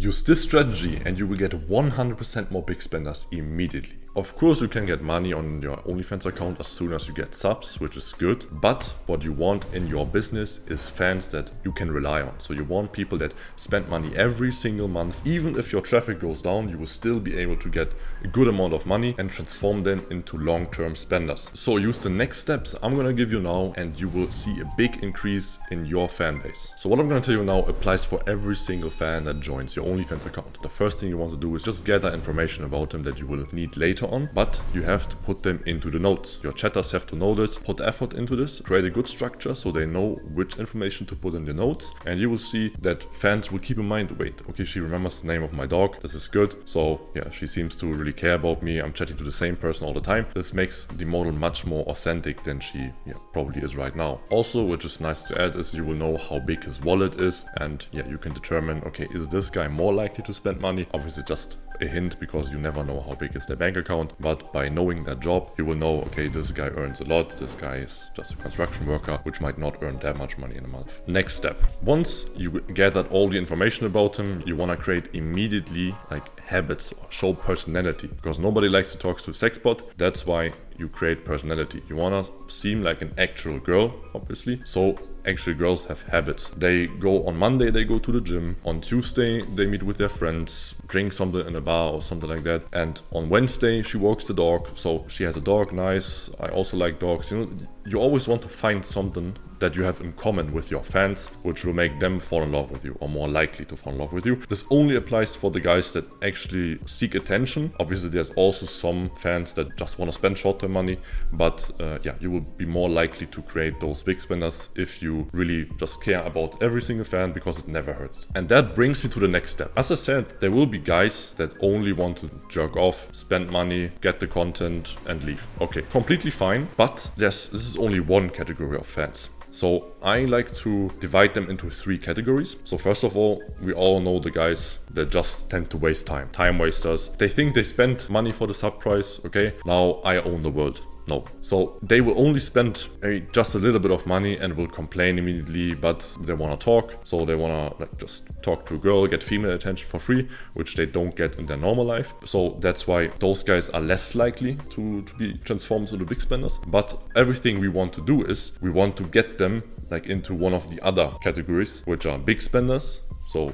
Use this strategy and you will get 100% more big spenders immediately. Of course, you can get money on your Onlyfans account as soon as you get subs, which is good. But what you want in your business is fans that you can rely on. So you want people that spend money every single month. Even if your traffic goes down, you will still be able to get a good amount of money and transform them into long-term spenders. So use the next steps I'm gonna give you now and you will see a big increase in your fan base. So what I'm gonna tell you now applies for every single fan that joins your Onlyfans account. The first thing you want to do is just gather information about them that you will need later on, but you have to put them into the notes. Your chatters have to know this, put effort into this, create a good structure so they know which information to put in the notes, and you will see that fans will keep in mind, wait, okay, she remembers the name of my dog, this is good, so yeah, she seems to really care about me, I'm chatting to the same person all the time. This makes the model much more authentic than she probably is right now. Also, which is nice to add, is you will know how big his wallet is, and yeah, you can determine, okay, is this guy more likely to spend money? Obviously just a hint, because you never know how big is their bank account, but by knowing their job, you will know, okay, this guy earns a lot, this guy is just a construction worker, which might not earn that much money in a month. Next step, once you gathered all the information about him, you want to create immediately like habits or show personality, because nobody likes to talk to a sex bot. That's why you create personality. You want to seem like an actual girl, obviously. So actually girls have habits. They go on Monday, they go to the gym. On Tuesday, they meet with their friends, drink something in a bar or something like that. And on Wednesday, she walks the dog. So she has a dog, nice. I also like dogs. You know, you always want to find something that you have in common with your fans, which will make them fall in love with you, or more likely to fall in love with you. This only applies for the guys that actually seek attention. Obviously, there's also some fans that just want to spend short-term money, but yeah, you will be more likely to create those big spenders if you really just care about every single fan, because it never hurts. And that brings me to the next step. As I said, there will be guys that only want to jerk off, spend money, get the content, and leave. Okay, completely fine, but this is only one category of fans. So I like to divide them into 3 categories. So first of all, we all know the guys that just tend to waste time wasters. They think they spend money for the sub price. Okay, now I own the world. No. So they will only spend just a little bit of money and will complain immediately, but they want to talk. So they want to like just talk to a girl, get female attention for free, which they don't get in their normal life. So that's why those guys are less likely to be transformed into big spenders. But everything we want to do is we want to get them like into one of the other categories, which are big spenders. So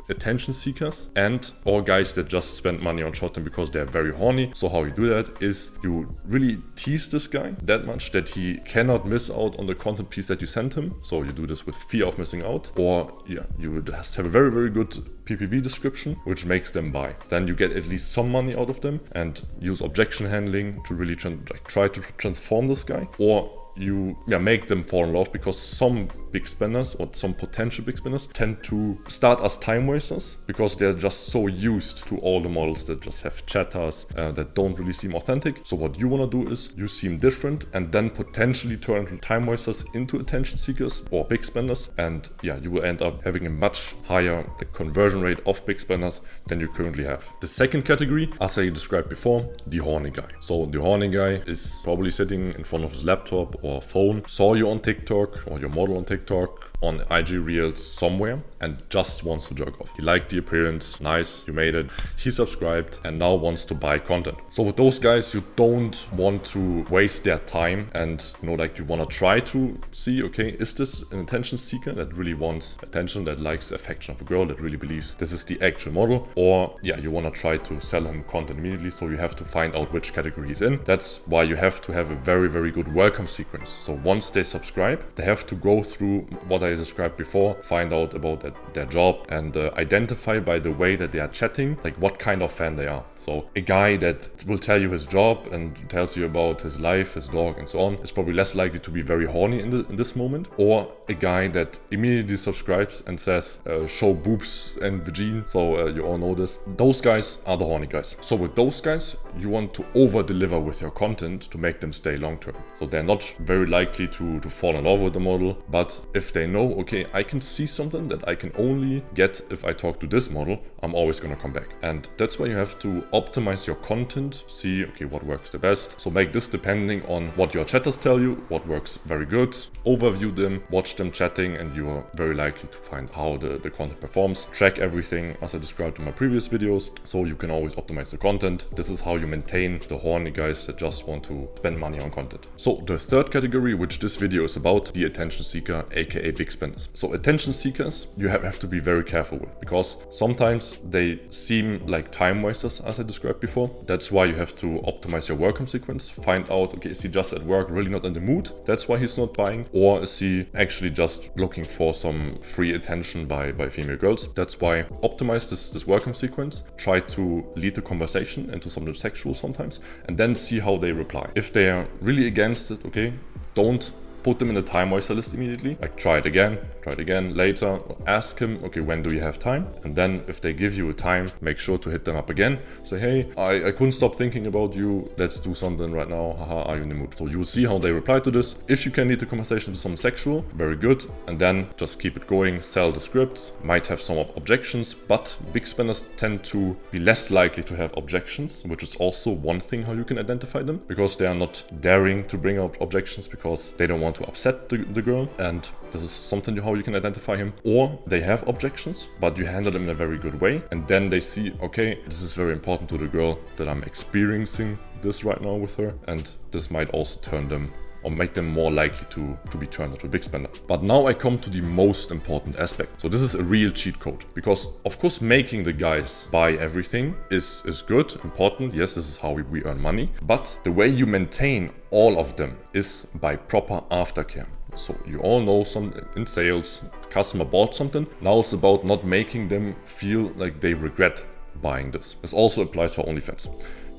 attention seekers, and or guys that just spend money on short term because they're very horny. So how you do that is you really tease this guy that much that he cannot miss out on the content piece that you send him. So you do this with fear of missing out, or yeah, you just have a very, very good PPV description, which makes them buy. Then you get at least some money out of them, and use objection handling to really try to transform this guy, or you make them fall in love, because some big spenders or some potential big spenders tend to start as time wasters because they're just so used to all the models that just have chatters that don't really seem authentic. So what you want to do is you seem different and then potentially turn time wasters into attention seekers or big spenders, and yeah, you will end up having a much higher conversion rate of big spenders than you currently have. The second category, as I described before, the horny guy. So the horny guy is probably sitting in front of his laptop or phone, saw you on TikTok or your model on TikTok, on IG Reels somewhere, and just wants to jerk off. He liked the appearance, nice, you made it, he subscribed and now wants to buy content. So with those guys, you don't want to waste their time, and you want to try to see, okay, is this an attention seeker that really wants attention, that likes the affection of a girl, that really believes this is the actual model, or yeah, you want to try to sell him content immediately. So you have to find out which category he's in. That's why you have to have a very, very good welcome sequence. So once they subscribe, they have to go through what I described before, find out about their job, and identify by the way that they are chatting, like what kind of fan they are. So a guy that will tell you his job and tells you about his life, his dog, and so on is probably less likely to be very horny in this moment. Or a guy that immediately subscribes and says, show boobs and vagine. So you all know this. Those guys are the horny guys. So with those guys, you want to over deliver with your content to make them stay long term. So they're not very likely to fall in love with the model, but if they know know, okay, I can see something that I can only get if I talk to this model, I'm always gonna come back. And that's why you have to optimize your content, see, okay, what works the best. So make this depending on what your chatters tell you, what works very good, overview them, watch them chatting, and you are very likely to find how the content performs. Track everything as I described in my previous videos, so you can always optimize the content. This is how you maintain the horny guys that just want to spend money on content. So the third category, which this video is about, the attention seeker, aka big spenders. So attention seekers, you have to be very careful with, because sometimes they seem like time wasters, as I described before. That's why you have to optimize your welcome sequence. Find out, okay, is he just at work, really not in the mood? That's why he's not buying. Or is he actually just looking for some free attention by female girls? That's why optimize this welcome sequence. Try to lead the conversation into something sexual sometimes, and then see how they reply. If they are really against it, okay, don't put them in the time waster list immediately. Like try it again later. Ask him, okay, when do you have time? And then if they give you a time, make sure to hit them up again. Say, hey, I couldn't stop thinking about you. Let's do something right now. Haha, are you in the mood? So you'll see how they reply to this. If you can lead the conversation to something sexual, very good. And then just keep it going, sell the scripts. Might have some objections, but big spenders tend to be less likely to have objections, which is also one thing how you can identify them, because they are not daring to bring up objections because they don't want to upset the girl, and this is something how you can identify him. Or they have objections, but you handle them in a very good way, and then they see, okay, this is very important to the girl that I'm experiencing this right now with her, and this might also turn them or make them more likely to be turned into a big spender. But now I come to the most important aspect. So this is a real cheat code, because of course making the guys buy everything is good, important. Yes, this is how we earn money, but the way you maintain all of them is by proper aftercare. So you all know, some in sales, customer bought something. Now it's about not making them feel like they regret buying this. This also applies for OnlyFans,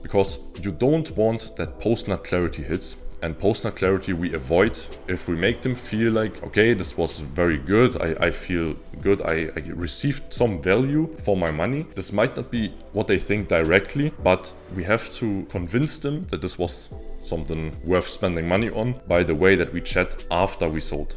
because you don't want that post-nut clarity hits. And post-nut clarity we avoid if we make them feel like, okay, this was very good, I feel good, I received some value for my money. This might not be what they think directly, but we have to convince them that this was something worth spending money on by the way that we chat after we sold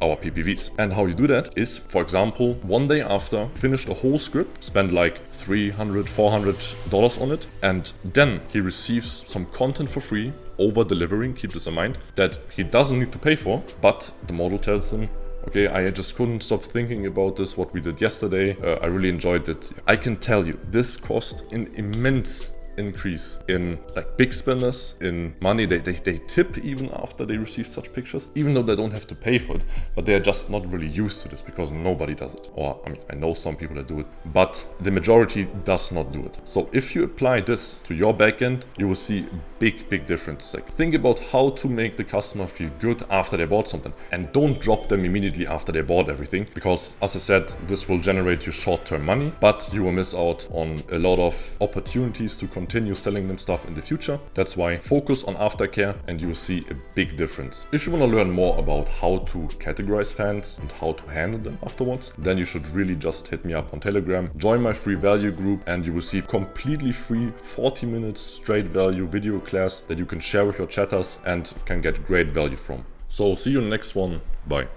our PPVs. And how you do that is, for example, one day after, finish the whole script, spend like $300, $400 on it, and then he receives some content for free, over delivering, keep this in mind, that he doesn't need to pay for, but the model tells him, okay, I just couldn't stop thinking about this, what we did yesterday, I really enjoyed it. I can tell you, this cost an immense increase in like big spenders, in money. They tip even after they receive such pictures, even though they don't have to pay for it, but they are just not really used to this because nobody does it. Or I mean, I know some people that do it, but the majority does not do it. So if you apply this to your backend, you will see big difference. Like, think about how to make the customer feel good after they bought something, and don't drop them immediately after they bought everything, because as I said, this will generate you short-term money, but you will miss out on a lot of opportunities to continue selling them stuff in the future. That's why focus on aftercare and you will see a big difference. If you want to learn more about how to categorize fans and how to handle them afterwards, then you should really just hit me up on Telegram, join my free value group, and you will see completely free 40 minutes straight value video class that you can share with your chatters and can get great value from. So see you in the next one. Bye.